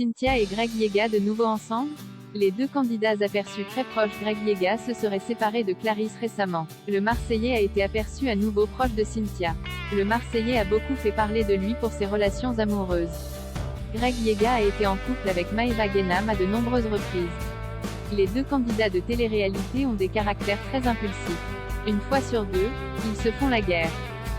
Cynthia et Greg Yega de nouveau ensemble? Les deux candidats aperçus très proches. Greg Yega se serait séparé de Clarisse récemment. Le Marseillais a été aperçu à nouveau proche de Cynthia. Le Marseillais a beaucoup fait parler de lui pour ses relations amoureuses. Greg Yega a été en couple avec Maëva Guénam à de nombreuses reprises. Les deux candidats de télé-réalité ont des caractères très impulsifs. Une fois sur deux, ils se font la guerre.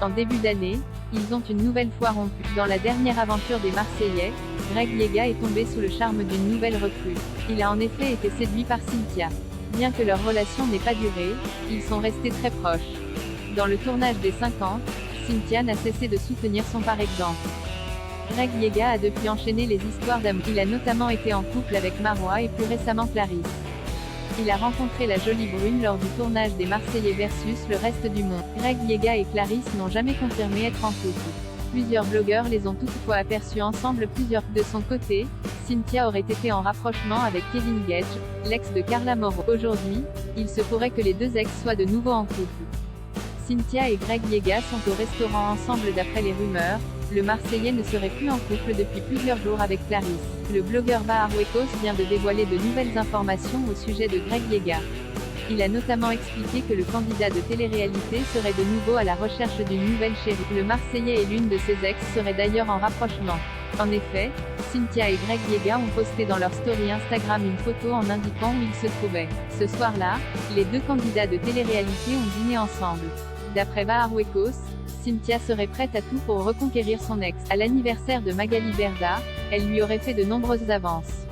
En début d'année, ils ont une nouvelle fois rompu. Dans la dernière aventure des Marseillais, Greg Yega est tombé sous le charme d'une nouvelle recrue. Il a en effet été séduit par Cynthia. Bien que leur relation n'ait pas duré, ils sont restés très proches. Dans le tournage des 50, Cynthia n'a cessé de soutenir son par exemple. Greg Yega a depuis enchaîné les histoires d'amour. Il a notamment été en couple avec Marois et plus récemment Clarisse. Il a rencontré la jolie brune lors du tournage des Marseillais versus le reste du monde. Greg Yega et Clarisse n'ont jamais confirmé être en couple. Plusieurs blogueurs les ont toutefois aperçus ensemble. De son côté, Cynthia aurait été en rapprochement avec Kevin Gage, l'ex de Carla Moreau. Aujourd'hui, il se pourrait que les deux ex soient de nouveau en couple. Cynthia et Greg Yega sont au restaurant ensemble d'après les rumeurs. Le Marseillais ne serait plus en couple depuis plusieurs jours avec Clarisse. Le blogueur Bahar Wekos vient de dévoiler de nouvelles informations au sujet de Greg Yega. Il a notamment expliqué que le candidat de télé-réalité serait de nouveau à la recherche d'une nouvelle chérie. Le Marseillais et l'une de ses ex seraient d'ailleurs en rapprochement. En effet, Cynthia et Greg Yega ont posté dans leur story Instagram une photo en indiquant où ils se trouvaient. Ce soir-là, les deux candidats de télé-réalité ont dîné ensemble. D'après Bahar Wekos, Cynthia serait prête à tout pour reconquérir son ex. À l'anniversaire de Magali Berda, elle lui aurait fait de nombreuses avances.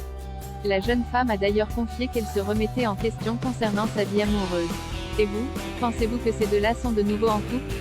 La jeune femme a d'ailleurs confié qu'elle se remettait en question concernant sa vie amoureuse. Et vous, pensez-vous que ces deux-là sont de nouveau en couple?